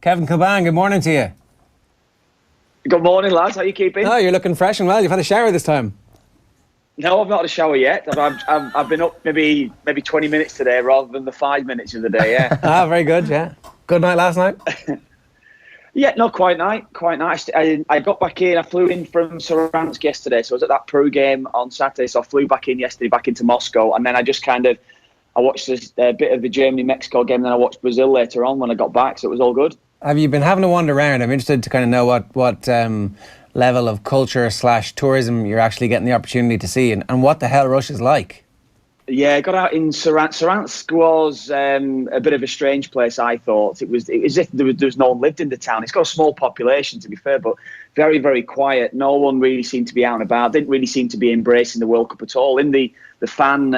Kevin Kilbane, good morning to you. Good morning, lads. How you keeping? Oh, you're looking fresh and well. You've had a shower this time. No, I've not had a shower yet. I've been up maybe 20 minutes today rather than the 5 minutes of the day, yeah. Very good, yeah. Good night last night? Yeah, no, quite nice. I got back in, I flew in from Saransk yesterday, so I was at that Peru game on Saturday, so I flew back in yesterday, back into Moscow, and then I just I watched a bit of the Germany-Mexico game, and then I watched Brazil later on when I got back, so it was all good. Have you been having a wander around? I'm interested to kind of know what level of culture / tourism you're actually getting the opportunity to see, and what the hell Russia's like. Yeah, I got out in Saransk. Saransk was a bit of a strange place, I thought. It was as if there was no one lived in the town. It's got a small population, to be fair, but very, very quiet. No one really seemed to be out and about. Didn't really seem to be embracing the World Cup at all. In the fan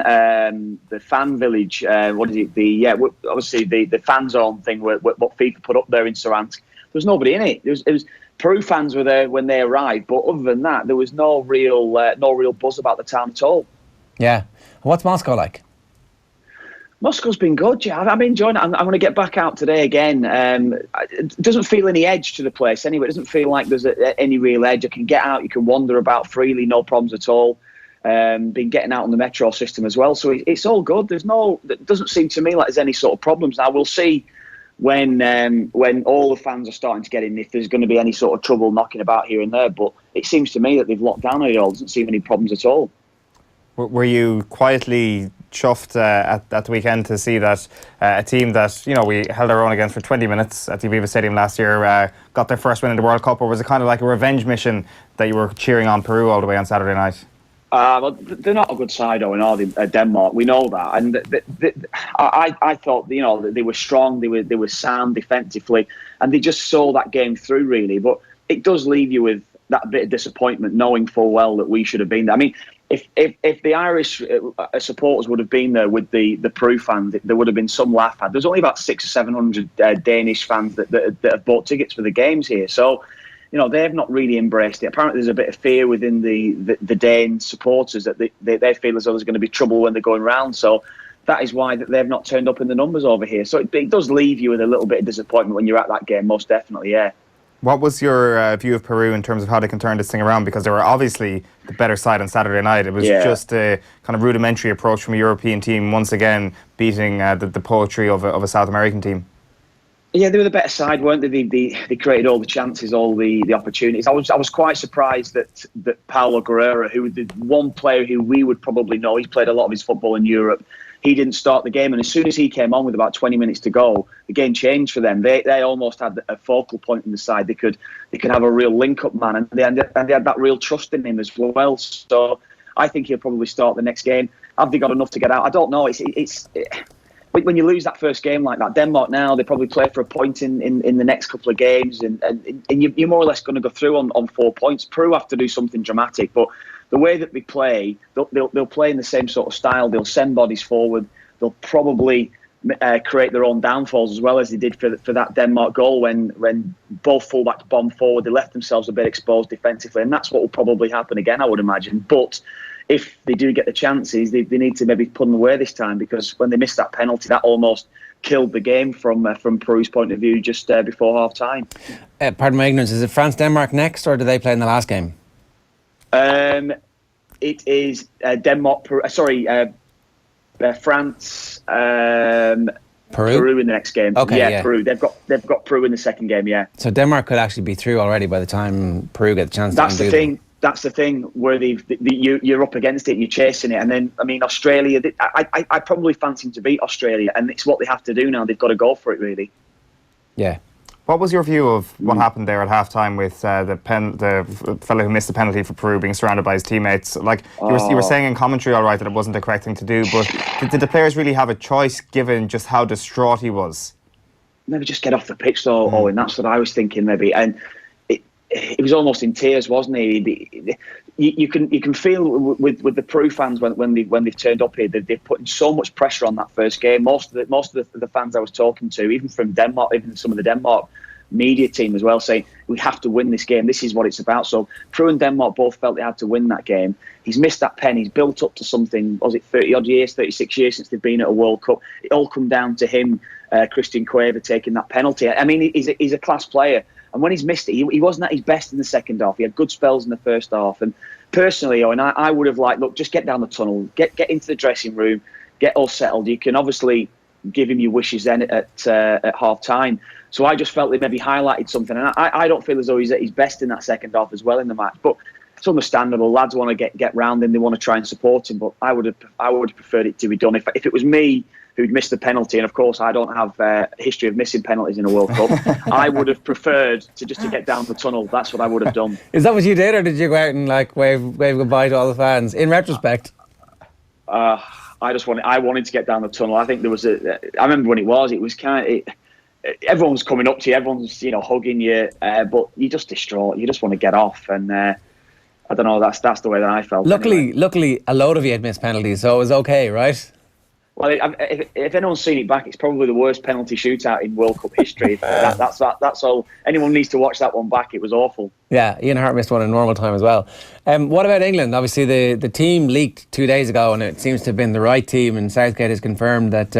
village, obviously the fan zone thing, what FIFA put up there in Saransk, there was nobody in it. It was Peru fans were there when they arrived, but other than that, there was no real buzz about the town at all. Yeah. What's Moscow like? Moscow's been good, yeah. I'm enjoying it. I'm going to get back out today again. It doesn't feel any edge to the place anyway. It doesn't feel like there's any real edge. I can get out, you can wander about freely, no problems at all. Been getting out on the metro system as well, so it's all good. It doesn't seem to me like there's any sort of problems. Now we'll see when all the fans are starting to get in, if there's going to be any sort of trouble knocking about here and there. But it seems to me that they've locked down it all. Doesn't seem any problems at all. Were you quietly chuffed at the weekend to see that a team that we held our own against for 20 minutes at the Aviva Stadium last year got their first win in the World Cup, or was it kind of like a revenge mission that you were cheering on Peru all the way on Saturday night? Well, they're not a good side, Owen, are they? Denmark, we know that, and I thought they were strong, they were sound defensively, and they just saw that game through really. But it does leave you with that bit of disappointment, knowing full well that we should have been there. I mean, if the Irish supporters would have been there with the Peru fans, there would have been some laugh at. There's only about 600 or 700 Danish fans that have bought tickets for the games here, so they have not really embraced it. Apparently, there's a bit of fear within the Dane supporters that they feel as though there's going to be trouble when they're going round. So that is why they've not turned up in the numbers over here. So it does leave you with a little bit of disappointment when you're at that game, most definitely, yeah. What was your view of Peru in terms of how they can turn this thing around? Because they were obviously the better side on Saturday night. It was just a kind of rudimentary approach from a European team, once again beating the poetry of a South American team. Yeah, they were the better side, weren't they? They created all the chances, all the opportunities. I was quite surprised that Paulo Guerrero, who was the one player who we would probably know, he's played a lot of his football in Europe, he didn't start the game, and as soon as he came on with about 20 minutes to go, the game changed for them. They almost had a focal point in the side. They could have a real link-up man, and they had that real trust in him as well. So I think he'll probably start the next game. Have they got enough to get out? I don't know. When you lose that first game like that, Denmark now, they probably play for a point in the next couple of games, and you're more or less going to go through on 4 points. Peru have to do something dramatic, but the way that they play, they'll play in the same sort of style. They'll send bodies forward. They'll probably create their own downfalls, as well as they did for that Denmark goal when both fullbacks bombed forward. They left themselves a bit exposed defensively, and that's what will probably happen again, I would imagine. But if they do get the chances, they need to maybe put them away this time, because when they missed that penalty, that almost killed the game from Peru's point of view just before half time. Pardon my ignorance, is it France-Denmark next, or do they play in the last game? It is Denmark. France. Peru in the next game. Okay, yeah, Peru. They've got Peru in the second game. Yeah. So Denmark could actually be through already by the time Peru get the chance. That's the thing. That's the thing where you're up against it, you're chasing it, and then Australia. I probably fancy them to beat Australia, and it's what they have to do now. They've got to go for it, really. Yeah. What was your view of what happened there at halftime with the fellow who missed the penalty for Peru being surrounded by his teammates? Like you were saying in commentary, all right, that it wasn't the correct thing to do, but did the players really have a choice given just how distraught he was? Maybe just get off the pitch, though, Owen. That's what I was thinking, maybe. And it was almost in tears, wasn't he? You can feel with the Peru fans when they've turned up here, they're putting so much pressure on that first game. Most of the fans I was talking to, even from Denmark, even some of the Denmark media team as well, saying we have to win this game. This is what it's about. So Peru and Denmark both felt they had to win that game. He's missed that pen. He's built up to something. Was it 30 odd years, 36 years since they've been at a World Cup? It all come down to him Christian Cueva taking that penalty. I mean, he's a class player. And when he's missed it, he wasn't at his best in the second half. He had good spells in the first half. And personally, Owen, I would have liked, look, just get down the tunnel, get into the dressing room, get all settled. You can obviously give him your wishes then at half time. So I just felt they maybe highlighted something. And I don't feel as though he's at his best in that second half as well in the match. But it's understandable. Lads want to get round him. They want to try and support him. But I would have preferred it to be done. If it was me who'd missed the penalty, and of course I don't have a history of missing penalties in a World Cup, I would have preferred to get down the tunnel. That's what I would have done. Is that what you did, or did you go out and like wave goodbye to all the fans? In retrospect, I wanted to get down the tunnel. I think there was I remember when it was kind of. Everyone's coming up to you, everyone's hugging you, but you're just distraught. You just want to get off, and I don't know. That's the way that I felt. Luckily, a load of you had missed penalties, so it was okay, right? Well, if anyone's seen it back, it's probably the worst penalty shootout in World Cup history. That's all. Anyone needs to watch that one back. It was awful. Yeah, Ian Hart missed one in normal time as well. What about England? Obviously, the team leaked 2 days ago, and it seems to have been the right team. And Southgate has confirmed that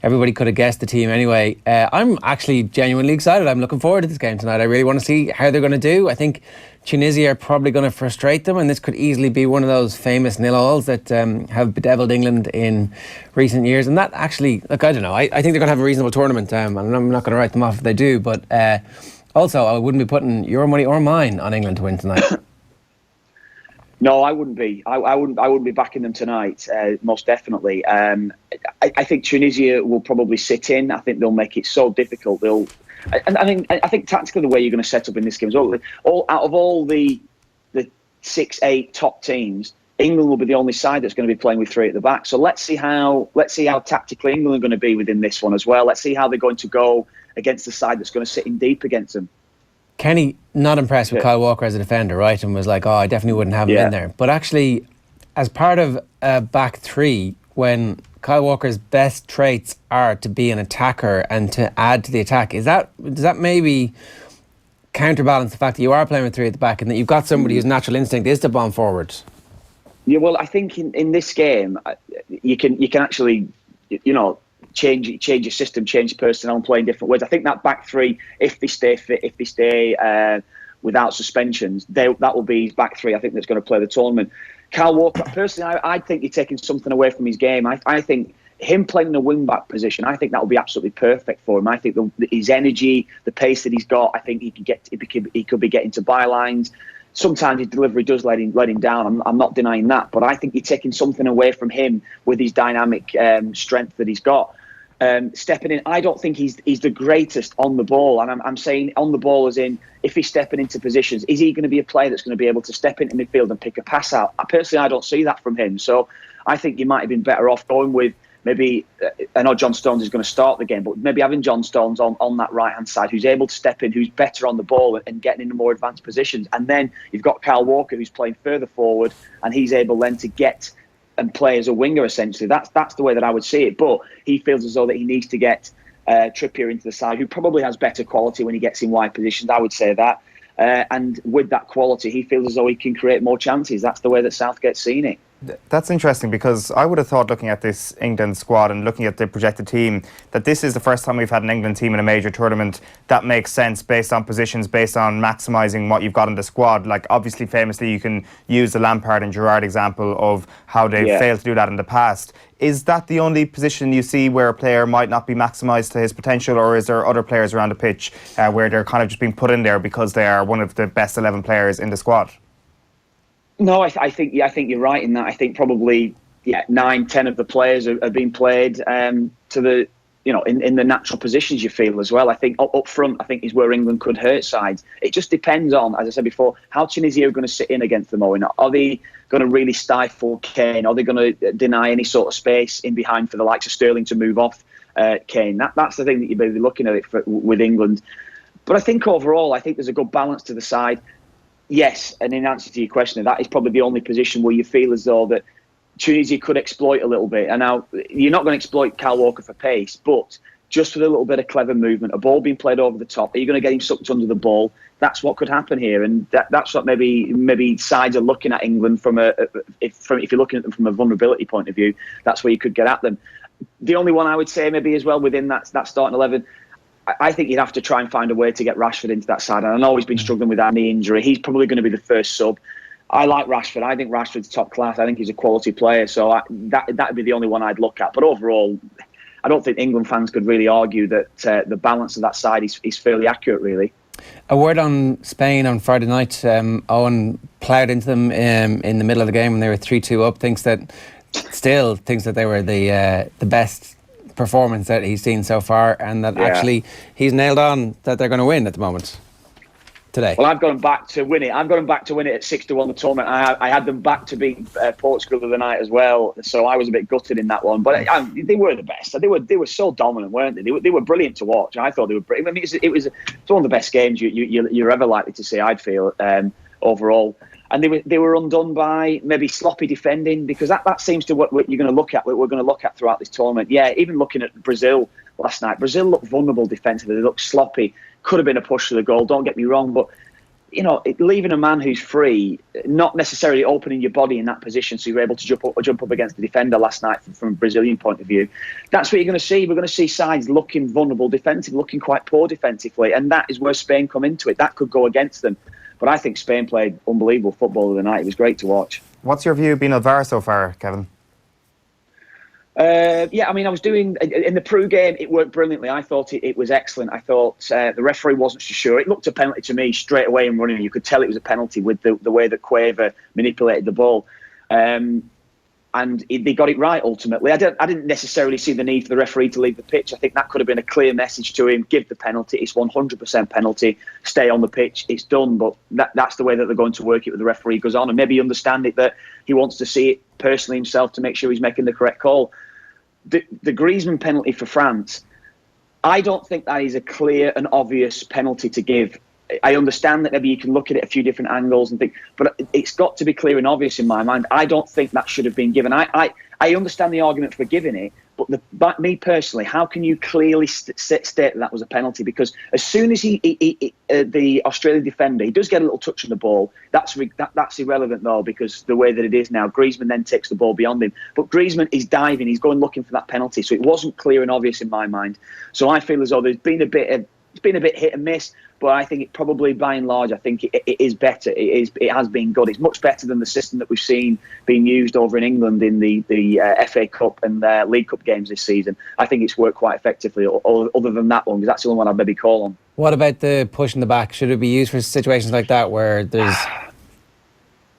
everybody could have guessed the team anyway. I'm actually genuinely excited. I'm looking forward to this game tonight. I really want to see how they're going to do. I think Tunisia are probably going to frustrate them, and this could easily be one of those famous nil-alls that have bedeviled England in recent years. And that actually, look, I don't know. I think they're going to have a reasonable tournament, and I'm not going to write them off if they do. But also, I wouldn't be putting your money or mine on England to win tonight. No, I wouldn't be. I wouldn't be backing them tonight. Most definitely. I think Tunisia will probably sit in. I think they'll make it so difficult. I think tactically the way you're going to set up in this game as well. Out of all the 6-8 top teams, England will be the only side that's going to be playing with three at the back. So let's see how tactically England are going to be within this one as well. Let's see how they're going to go against the side that's going to sit in deep against them. Kenny, not impressed with Kyle Walker as a defender, right? And was like, I definitely wouldn't have him in there. But actually, as part of a back three, when Kyle Walker's best traits are to be an attacker and to add to the attack, does that maybe counterbalance the fact that you are playing with three at the back and that you've got somebody whose natural instinct is to bomb forward? Yeah, well, I think in this game, you can actually, change your system, change your personnel and play in different ways. I think that back three, if they stay fit, if they stay without suspensions, that will be his back three. I think that's going to play the tournament. Kyle Walker, personally, I think you're taking something away from his game. I think him playing in a wing-back position, I think that will be absolutely perfect for him. I think his energy, the pace that he's got, I think he could be getting to bylines. Sometimes his delivery does let him down. I'm not denying that, but I think you're taking something away from him with his dynamic strength that he's got. Stepping in, I don't think he's the greatest on the ball, and I'm saying on the ball as in if he's stepping into positions, is he going to be a player that's going to be able to step into midfield and pick a pass out? Personally, I don't see that from him. So I think you might have been better off going with maybe, I know John Stones is going to start the game, but maybe having John Stones on that right-hand side who's able to step in, who's better on the ball and getting into more advanced positions. And then you've got Kyle Walker who's playing further forward and he's able then to get and play as a winger, essentially. That's the way that I would see it. But he feels as though that he needs to get Trippier into the side, who probably has better quality when he gets in wide positions. I would say that. And with that quality, he feels as though he can create more chances. That's the way that Southgate's seen it. That's interesting, because I would have thought, looking at this England squad and looking at the projected team, that this is the first time we've had an England team in a major tournament that makes sense based on positions, based on maximising what you've got in the squad. Like, obviously, famously, you can use the Lampard and Gerrard example of how they failed to do that in the past. Is that the only position you see where a player might not be maximised to his potential, or is there other players around the pitch where they're kind of just being put in there because they are one of the best 11 players in the squad? No, I think you're right in that. I think probably 9-10 of the players are being played to the in the natural positions you feel as well. I think up front, I think is where England could hurt sides. It just depends on, as I said before, how Tunisia are going to sit in against them. Are they going to really stifle Kane? Are they going to deny any sort of space in behind for the likes of Sterling to move off Kane? That's the thing that you're maybe looking at it with England. But I think overall, I think there's a good balance to the side. Yes, and in answer to your question, that is probably the only position where you feel as though that Tunisia could exploit a little bit. And now, you're not going to exploit Kyle Walker for pace, but just with a little bit of clever movement, a ball being played over the top, are you going to get him sucked under the ball? That's what could happen here. And that's what maybe sides are looking at England from if you're looking at them from a vulnerability point of view, that's where you could get at them. the only one I would say maybe as well within that starting 11, I think you'd have to try and find a way to get Rashford into that side. And I know he's been struggling with that knee injury. He's probably going to be the first sub. I like Rashford. I think Rashford's top class. I think he's a quality player. So that would be the only one I'd look at. But overall, I don't think England fans could really argue that the balance of that side is fairly accurate, really. A word on Spain on Friday night. Owen ploughed into them in the middle of the game when they were 3-2 up. Thinks that they were the best performance that he's seen so far, and that actually he's nailed on that they're going to win at the moment today. Well, I've got them back to win it. I've got them back to win it at 6-1 the tournament. I had them back to beat Portugal the other night as well, so I was a bit gutted in that one. But they were the best. They were so dominant, weren't they? They were brilliant to watch. I thought they were brilliant. I mean, it was one of the best games you're ever likely to see, I'd feel, overall. And they were undone by maybe sloppy defending, because that seems to what you're going to look at. What we're going to look at throughout this tournament. Yeah, even looking at Brazil last night, Brazil looked vulnerable defensively. They looked sloppy. Could have been a push to the goal. Don't get me wrong, but leaving a man who's free, not necessarily opening your body in that position, so you're able to jump up against the defender last night from a Brazilian point of view. That's what you're going to see. We're going to see sides looking vulnerable defensively, looking quite poor defensively, and that is where Spain come into it. That could go against them. But I think Spain played unbelievable football the night. It was great to watch. What's your view being of VAR so far, Kevin? I mean, I was doing in the Peru game. It worked brilliantly. I thought it was excellent. I thought the referee wasn't so sure. It looked a penalty to me straight away in running. You could tell it was a penalty with the way that Cueva manipulated the ball, and they got it right ultimately. I didn't necessarily see the need for the referee to leave the pitch. I think that could have been a clear message to him: give the penalty. It's 100% penalty. Stay on the pitch. It's done. But that's the way that they're going to work it. With the referee goes on, and maybe understand it that he wants to see it personally himself to make sure he's making the correct call. The Griezmann penalty for France, I don't think that is a clear and obvious penalty to give. I understand that maybe you can look at it a few different angles and think, but it's got to be clear and obvious in my mind. I don't think that should have been given. I understand the argument for giving it, but me personally, how can you clearly state that was a penalty? Because as soon as the Australian defender, he does get a little touch on the ball. That's irrelevant though, because the way that it is now, Griezmann then takes the ball beyond him. But Griezmann is diving; he's going looking for that penalty. So it wasn't clear and obvious in my mind. So I feel as though there's been a bit hit and miss. But I think it probably, by and large, I think it is better. It has been good. It's much better than the system that we've seen being used over in England in the FA Cup and League Cup games this season. I think it's worked quite effectively, other than that one, because that's the only one I'd maybe call on. What about the push in the back? Should it be used for situations like that where there's...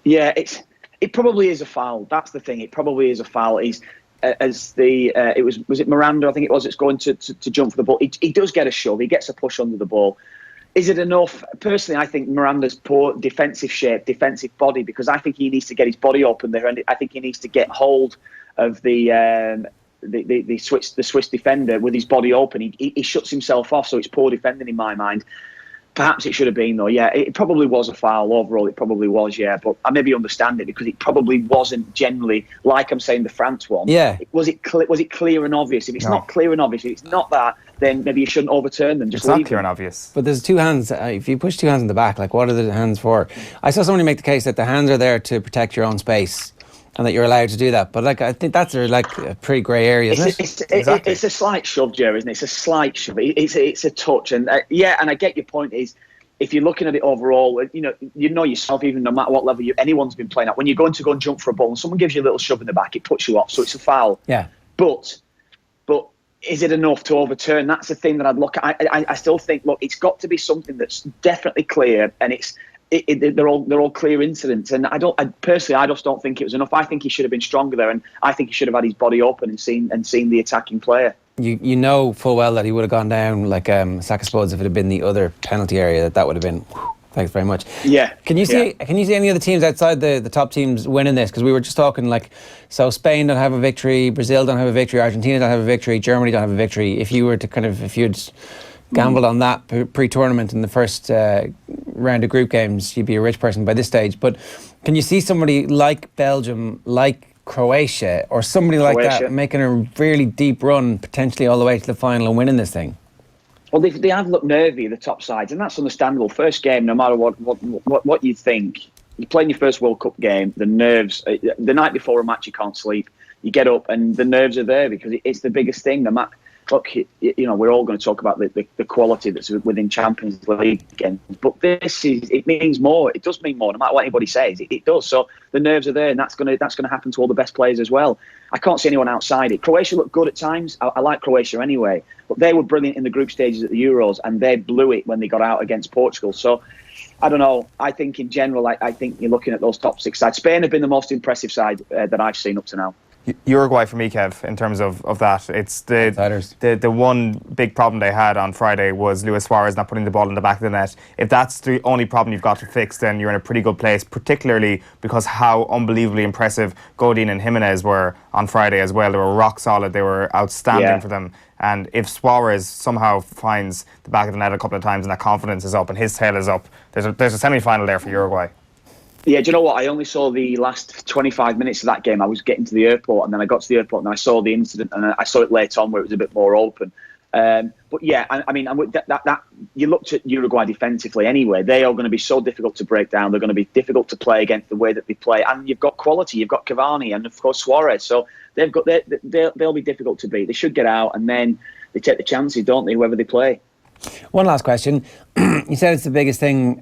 Yeah, it probably is a foul. That's the thing. It probably is a foul. Was it Miranda? I think it was. It's going to jump for the ball. He does get a shove. He gets a push under the ball. Is it enough? Personally, I think Miranda's poor defensive shape, defensive body, because I think he needs to get his body open there, and I think he needs to get hold of the Swiss defender with his body open. He shuts himself off, so it's poor defending in my mind. Perhaps it should have been, though. Yeah, it probably was a foul overall. It probably was, yeah. But I maybe understand it because it probably wasn't generally, like I'm saying, the France one. Yeah. Was it clear and obvious? If it's not clear and obvious, if it's not that, then maybe you shouldn't overturn them. It's not clear and obvious. But there's two hands. If you push two hands in the back, like, what are the hands for? I saw somebody make the case that the hands are there to protect your own space, and that you're allowed to do that. But I think that's a pretty grey area, isn't it? Exactly. It's a slight shove, Jerry, isn't it? It's a slight shove. It's a touch, and and I get your point. Is if you're looking at it overall, you know yourself, even no matter what level anyone's been playing at, when you're going to go and jump for a ball and someone gives you a little shove in the back, it puts you off, so it's a foul. Yeah. But is it enough to overturn? That's the thing that I'd look at. I still think, look, it's got to be something that's definitely clear, and they're all clear incidents. And I personally just don't think it was enough. I think he should have been stronger there, and I think he should have had his body open and seen the attacking player. You know full well that he would have gone down like a sack of spuds if it had been the other penalty area. That would have been. Thanks very much. Yeah. Can you see any other teams outside the top teams winning this? Because we were just talking so Spain don't have a victory, Brazil don't have a victory, Argentina don't have a victory, Germany don't have a victory. If you'd gambled on that pre-tournament in the first round of group games, you'd be a rich person by this stage. But can you see somebody like Belgium, like Croatia, or somebody like that making a really deep run, potentially all the way to the final and winning this thing? Well, they have looked nervy, the top sides, and that's understandable. First game, no matter what you think, you're playing your first World Cup game, the nerves, the night before a match you can't sleep, you get up and the nerves are there because it's the biggest thing. Look, we're all going to talk about the quality that's within Champions League again, but it means more. It does mean more, no matter what anybody says. It does. So the nerves are there, and that's going to happen to all the best players as well. I can't see anyone outside it. Croatia looked good at times. I like Croatia anyway, but they were brilliant in the group stages at the Euros, and they blew it when they got out against Portugal. So I don't know. I think in general, I think you're looking at those top 6 sides. Spain have been the most impressive side that I've seen up to now. Uruguay for me, Kev, in terms of that. It's the one big problem they had on Friday was Luis Suarez not putting the ball in the back of the net. If that's the only problem you've got to fix, then you're in a pretty good place, particularly because how unbelievably impressive Godin and Jimenez were on Friday as well. They were rock solid. They were outstanding for them. And if Suarez somehow finds the back of the net a couple of times and that confidence is up and his tail is up, there's a semi-final there for Uruguay. Yeah, do you know what? I only saw the last 25 minutes of that game. I was getting to the airport, and then I got to the airport, and I saw the incident, and I saw it later on where it was a bit more open. But yeah, I mean, that you looked at Uruguay defensively anyway. They are going to be so difficult to break down. They're going to be difficult to play against the way that they play. And you've got quality. You've got Cavani and of course Suarez. So they'll be difficult to beat. They should get out, and then they take the chances, don't they? Whoever they play. One last question. You said it's the biggest thing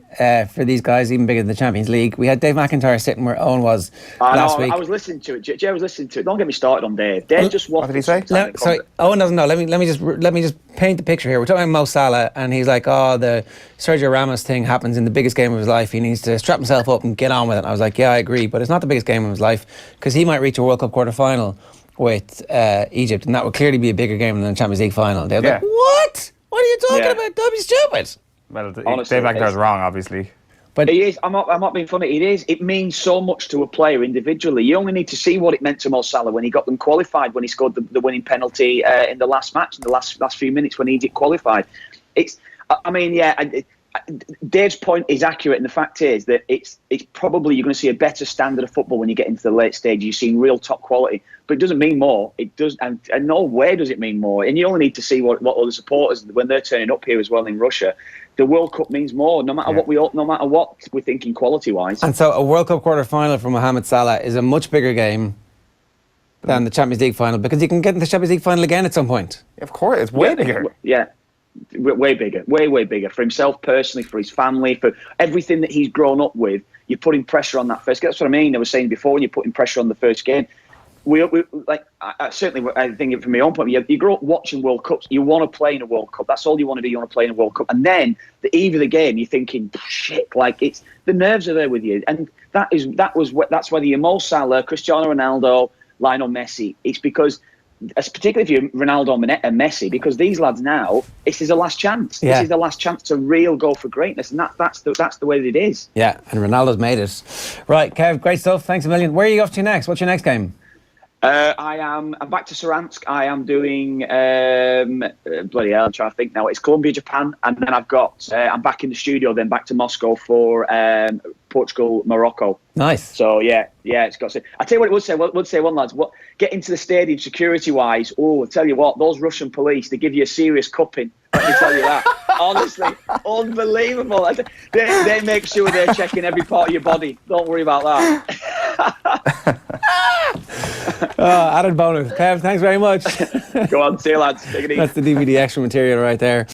for these guys, even bigger than the Champions League. We had Dave McIntyre sitting where Owen was last week. I was listening to it. Jay was listening to it. Don't get me started on Dave. Dave just what did he say? Sorry, Owen doesn't know. Let me just paint the picture here. We're talking about Mo Salah, and he's like, "Oh, the Sergio Ramos thing happens in the biggest game of his life. He needs to strap himself up and get on with it." And I was like, "Yeah, I agree, but it's not the biggest game of his life because he might reach a World Cup quarter-final with Egypt, and that would clearly be a bigger game than the Champions League final." They're like, "What? What are you talking about? Don't be stupid." Well, honestly, Dave McIntyre's wrong, obviously. But it is. I'm not being funny. It is. It means so much to a player individually. You only need to see what it meant to Mo Salah when he got them qualified, when he scored the winning penalty in the last match, in the last few minutes when Egypt qualified. It's. I mean, yeah. Dave's point is accurate, and the fact is that it's probably you're going to see a better standard of football when you get into the late stage. You're seeing real top quality, but it doesn't mean more. It does, and no way does it mean more. And you only need to see what all the supporters when they're turning up here as well in Russia. The World Cup means more, no matter what we're thinking quality wise. And so, a World Cup quarter final for Mohamed Salah is a much bigger game than the Champions League final because he can get in the Champions League final again at some point. Of course, it's way bigger. Yeah. Way bigger, way bigger for himself personally, for his family, for everything that he's grown up with. You're putting pressure on that first game. That's what I mean. I was saying before, when you're putting pressure on the first game, we like I certainly I think from my own point of view, you grow up watching World Cups. You want to play in a World Cup. That's all you want to do. You want to play in a World Cup, and then the eve of the game, you're thinking, shit, like it's the nerves are there with you, and that's whether you're Mo Salah, Cristiano Ronaldo, Lionel Messi. It's because. Particularly if you're Ronaldo and Messi, because these lads now, this is the last chance. Yeah. This is the last chance to real go for greatness, and that's the way that it is. Yeah, and Ronaldo's made it. Right, Kev, great stuff. Thanks a million. Where are you off to next? What's your next game? I'm back to Saransk. I am doing bloody hell. I'm trying to think now. It's Colombia, Japan, and then I'm back in the studio. Then back to Moscow for Portugal, Morocco. Nice. So yeah, it's got to. I tell you what, it would say one lads. What get into the stadium security wise? Oh, I tell you what, those Russian police, they give you a serious cupping. Let me tell you that. Honestly, unbelievable. They make sure they're checking every part of your body. Don't worry about that. Added bonus. Kev, thanks very much. Go on, see you lads. Take it easy. That's the DVD extra material right there.